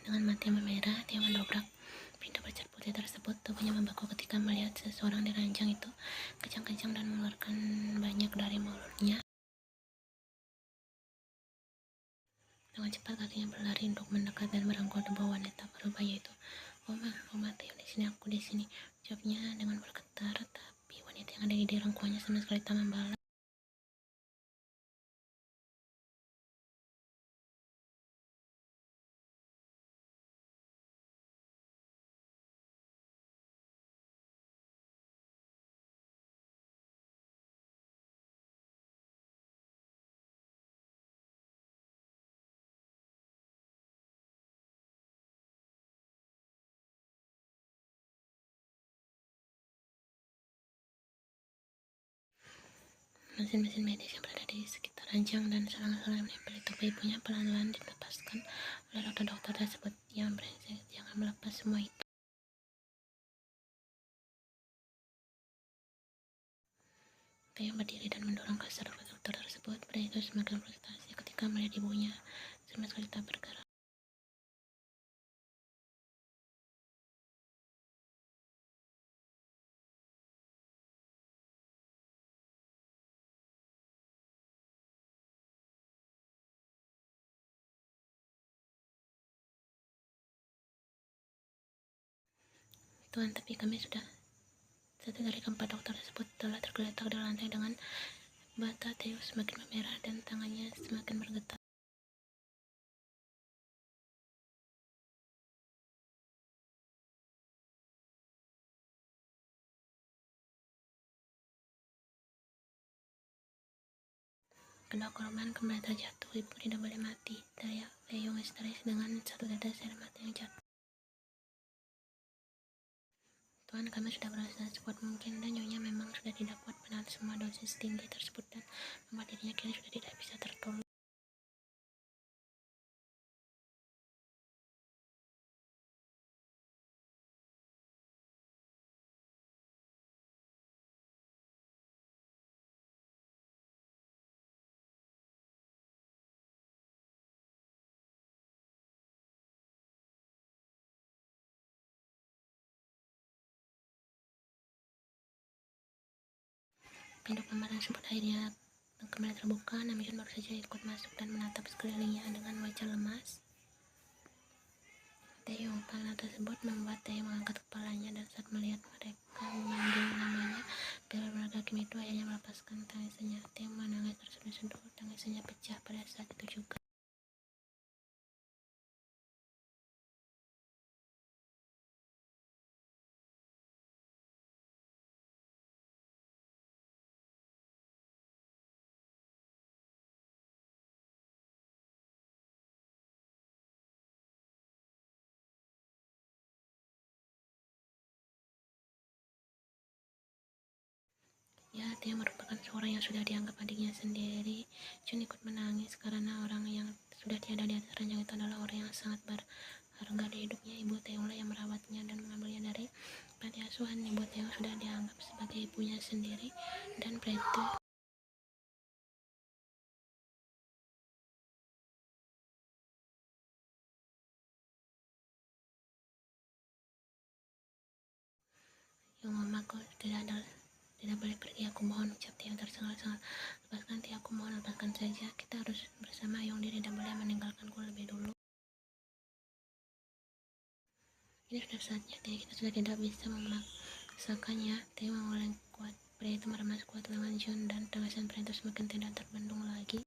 Dengan mata yang memerah, dia mendobrak pintu bercat putih tersebut. Tubuhnya membeku ketika melihat seseorang di ranjang itu kencang-kencang dan mengeluarkan banyak dari mulutnya. Dengan cepat kakinya berlari untuk mendekat dan merangkul tubuh wanita parubaya itu. Oma, Teo di sini, aku di sini, jawabnya dengan bergetar. Tapi wanita yang ada di rangkuannya sama sekali tak membalas. Mesin-mesin medis yang berada di sekitar ranjang dan selang-selang menempel di tubuh ibunya pelan-pelan dilepaskan oleh dokter-dokter tersebut. Yang brengsek, jangan melepas semua itu. Teo berdiri dan mendorong kasar dokter tersebut. Pria itu semakin frustasi ketika melihat ibunya sama sekali tak bergerak. Tuan, tapi kami sudah. Satu dari keempat dokter tersebut telah tergeletak di lantai dengan mata Teo semakin memerah dan tangannya semakin bergetar. Kedua korban kembali terjatuh. Ibu tidak boleh mati, teriak Leyong histeris dengan satu tetes air mata yang jatuh. Tuan, kami sudah berusaha sekuat mungkin dan nyonya memang sudah tidak kuat menahan semua dosis tinggi tersebut dan membuat dirinya kini sudah tidak bisa tertolong. Pintu kamar tersebut akhirnya kembali terbuka. Namison baru saja ikut masuk dan menatap sekelilingnya dengan wajah lemas. Teo, panggilan tersebut membuat Teo mengangkat kepalanya dan saat melihat mereka memanggil namanya, benar-benar hakim itu akhirnya melepaskan tangisannya. Teo menangis terseduh-seduh. Tangisannya pecah pada saat itu juga. Ya, dia merupakan seorang yang sudah dianggap adiknya sendiri. Jun ikut menangis karena orang yang sudah tiada di atas ranjang itu adalah orang yang sangat berharga di hidupnya. Ibu Teo lah yang merawatnya dan mengambilnya dari panti asuhan. Ibu Teo sudah dianggap sebagai ibunya sendiri dan pria itu yang mamaku tidak boleh pergi, aku mohon, ucap Teo tersengal-sengal. Lepaskan Teo, aku mohon, lepaskan saja. Kita harus bersama, Yong. Dia tidak boleh meninggalkanku lebih dulu. Ini sudah saatnya, kita sudah tidak bisa memaksakannya. Teo mengoleng kuat. Pria itu meremas kuat lengan Jun dan tangisan pria itu semakin tidak terbendung lagi.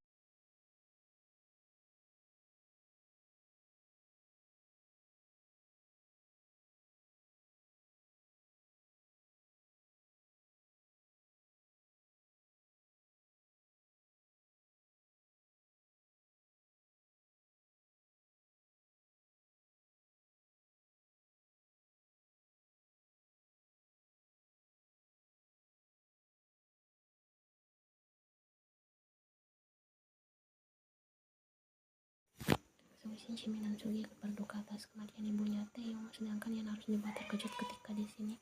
Sungguh Jimmy dan Sugi ikut berduka atas kematian ibunya Teo, sedangkan yang harus dibuat terkejut ketika di sini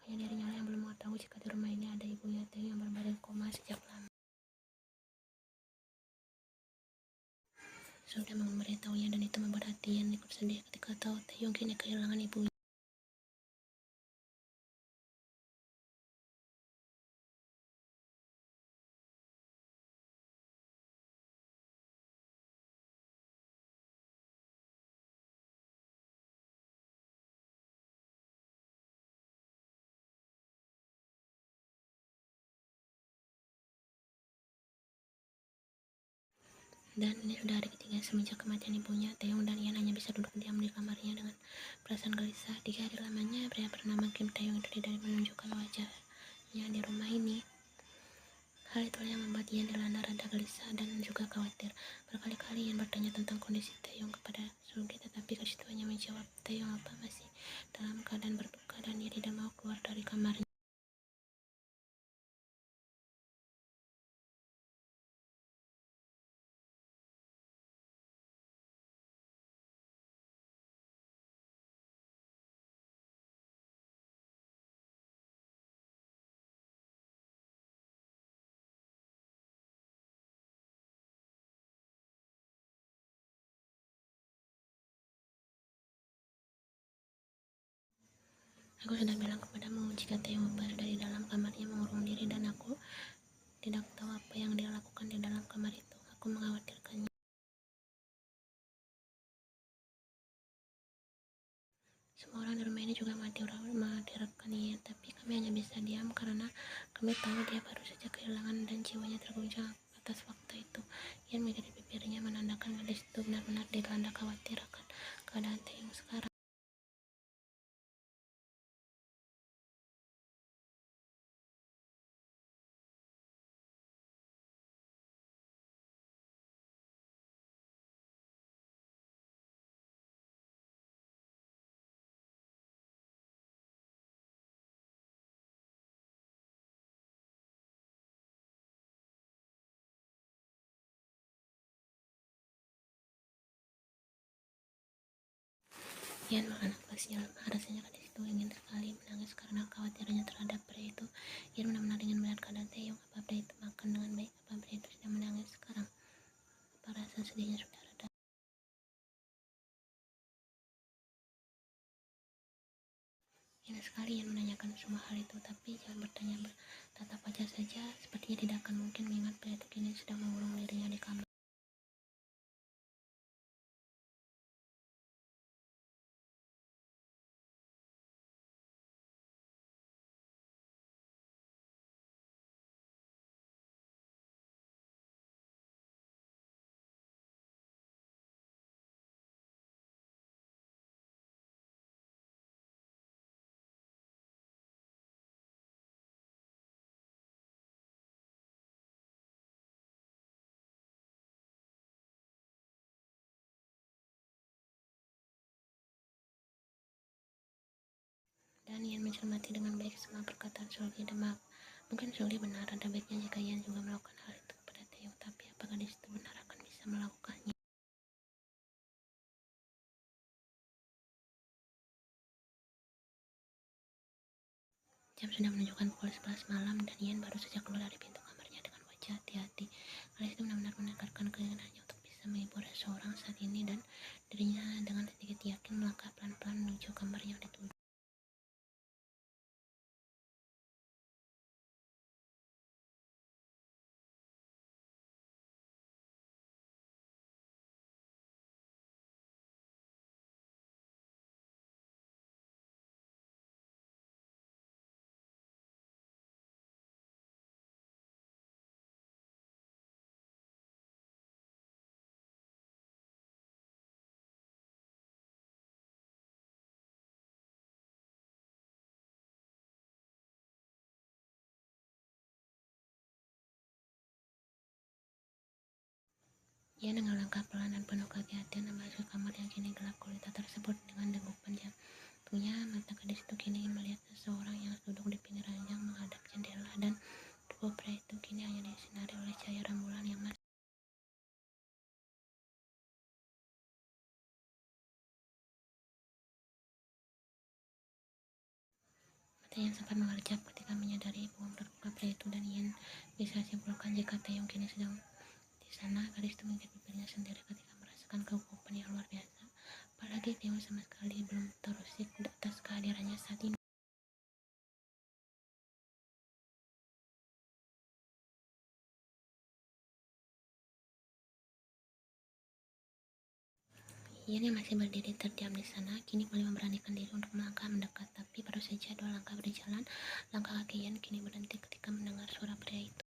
hanya dirinya yang belum mengetahui jika di rumah ini ada ibunya Teo yang berbadan koma sejak lama. Sudah memberitahunya dan itu membuat hati Tian ikut sedih ketika tahu Taeyong kini kehilangan ibunya. Dan ini sudah hari ketiga semenjak kematian ibunya. Taeyong dan Ian hanya bisa duduk diam di kamarnya dengan perasaan gelisah. 3 hari lamanya pria bernama Kim Taeyong itu tidak menunjukkan wajahnya di rumah ini. Hal itulah yang membuat Ian dilanda rada gelisah dan juga khawatir. Berkali-kali Ian bertanya tentang kondisi Taeyong kepada Sugi, tetapi Kasitu hanya menjawab Taeyong apa masih dalam keadaan berduka dan ia tidak mau keluar dari kamarnya. Aku sudah bilang kepadamu jika Taeyong berada di dalam kamarnya mengurung diri dan aku tidak tahu apa yang dia lakukan di dalam kamar itu. Aku mengkhawatirkannya. Semua orang di rumah ini juga mengkhawatirkan Ian, tapi kami hanya bisa diam karena kami tahu dia baru saja kehilangan dan jiwanya terguncang atas fakta itu. Ian menjadi bibirnya menandakan gadis itu benar-benar dilanda khawatir akan keadaan Taeyong sekarang. Ian mengangguk kasihan lemah. Rasanya gadis itu ingin sekali menangis karena khawatirannya terhadap pria itu. Ian benar-benar ingin melihat keadaan Taeyong. Apa pria itu makan dengan baik? Apa pria itu sedang menangis sekarang? Apa rasa sedihnya sudah reda? Ingin sekali Ian menanyakan semua hal itu, tapi jangan bertanya bertatap wajah saja. Sepertinya tidak akan mungkin mengingat pria itu kini sedang mengurung dirinya di kamar. Dan Ian mencermati dengan baik semua perkataan Sully dan maaf. Mungkin Sully benar, ada baiknya jika Ian juga melakukan hal itu kepada Taeyong, tapi apa gadis itu benar akan bisa melakukannya? Jam sudah menunjukkan pukul 11 malam dan Ian baru saja keluar dari pintu kamarnya dengan wajah hati-hati. Gadis itu benar-benar menekankan keinginannya untuk bisa menghibur seseorang saat ini dan dirinya dengan sedikit yakin melangkah pelan-pelan menuju kamar yang dituju. Ia dengan langkah pelan dan penuh kehati-hatian memasuki kamar yang kini gelap gulita tersebut dengan degupan jantungnya. Mata gadis itu kini ingin melihat seseorang yang duduk di pinggir ranjang menghadap jendela dan tubuh pria itu kini hanya disinari oleh cahaya rembulan yang masih. Mata yang sempat mengerjap ketika menyadari bahwa terbuka pria itu dan Ian bisa simpulkan jika Taeyong kini sedang di sana. Gadis itu menggigit bibirnya sendiri ketika merasakan kegugupan yang luar biasa. apalagi Theo sama sekali belum terusik atas kehadirannya saat ini. Ian yang masih berdiri terdiam di sana kini mulai memberanikan diri untuk melangkah mendekat, tapi baru saja 2 langkah berjalan, langkah kaki Ian kini berhenti ketika mendengar suara pria itu.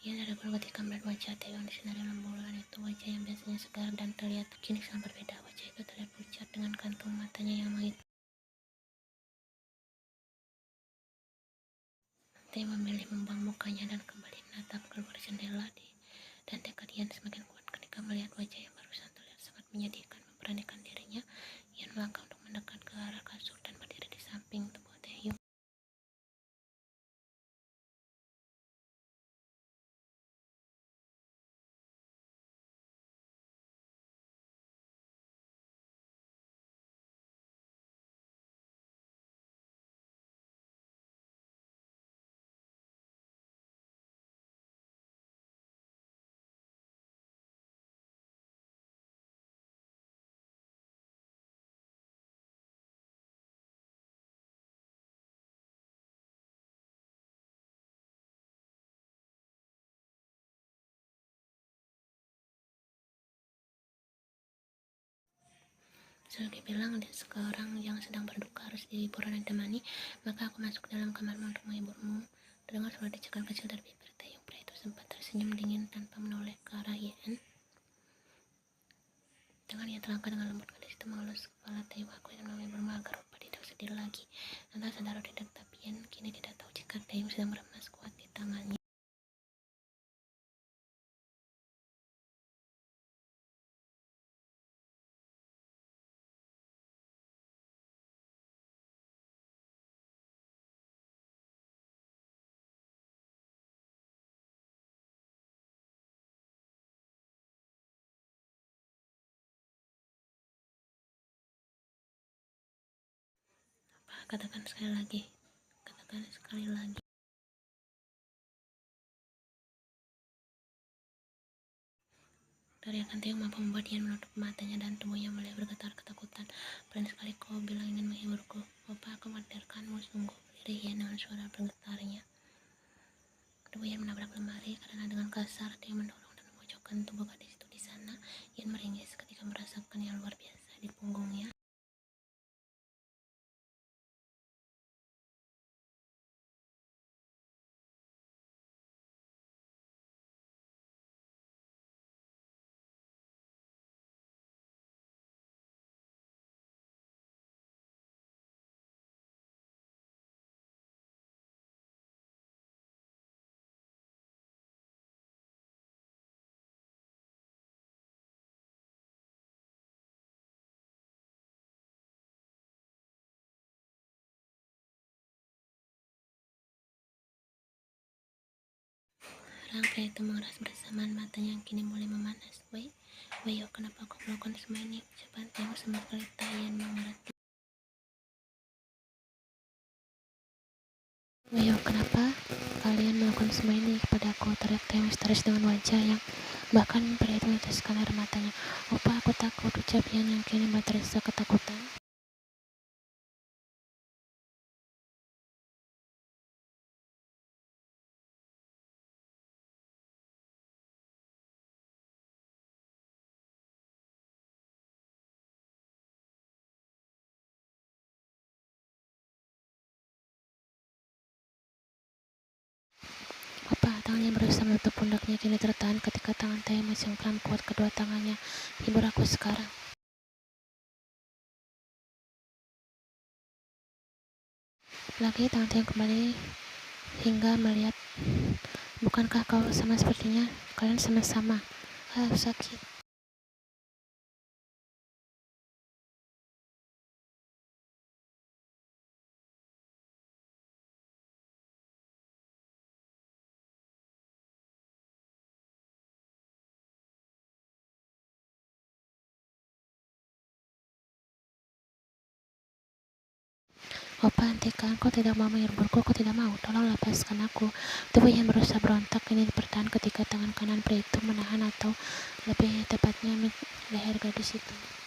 Ian terkagum ketika melihat wajah Theo yang disinari rembulan itu. Wajah yang biasanya segar dan terlihat kini sangat berbeda. Wajah itu terlihat pucat dengan kantung matanya yang menghitam. Theo memilih membuang mukanya dan kembali menatap keluar jendela dan tekad Ian semakin kuat ketika melihat wajah yang barusan terlihat sangat menyedihkan. Memberanikan dirinya, Ian melangkah untuk mendekat ke arah kasur dan berdiri di samping tubuh Theo. Selagi bilang, dan sekarang yang sedang berduka harus dihibur dan ditemani, maka aku masuk dalam kamarmu untuk menghiburmu. Terdengar suara decakan kecil dari bibir Theo. Pria itu sempat tersenyum dingin tanpa menoleh ke arah Ian. Dengan ia terangkat dengan lembut, gadis itu mengelus kepala Theo. Aku ingin menghiburmu agar rupa tidak sedih lagi. Entah sadar atau tidak, tapi Ian kini tidak tahu jika Theo sedang meremas kuat di tangannya. Katakan sekali lagi. Katakan sekali lagi. Teriakan Theo mampu membuat Ian menutup matanya dan tubuhnya mulai bergetar ketakutan. Berani sekali kau bilang ingin menghiburku. Apa aku menghadirkanmu sungguh? Lirih Ian dengan suara bergetarnya. Tubuh Ian menabrak lemari karena dengan kasar Theo mendorong dan memojokkan tubuh gadis itu di sana. Ian meringis ketika merasakan yang luar biasa di punggungnya. Orang pria itu mengeras bersamaan, matanya yang kini mulai memanas. Wei, kenapa kau melakukan semua ini? Ucapan Theo sama sekali tak Ian mengerti. Wei, kenapa kalian melakukan semua ini kepada aku? Teriak Theo histeris dengan wajah yang bahkan pria itu meneteskan air matanya. Opa, aku takut, ucap Ian yang kini berteriak ketakutan. Opa, tangannya berusaha menutup pundaknya kini tertahan ketika tangan Theo mencengkram kuat kedua tangannya. Hibur aku sekarang. Lagi tangan Theo kembali hingga melihat. Bukankah kau sama sepertinya? Kalian sama-sama. Sakit. Opa, hentikan, kau tidak mau menghiburku, kau tidak mau, tolong lepaskan aku. Tubuhnya berusaha berontak, ini bertahan ketika tangan kanan pria itu menahan atau lebih tepatnya leher gadis itu.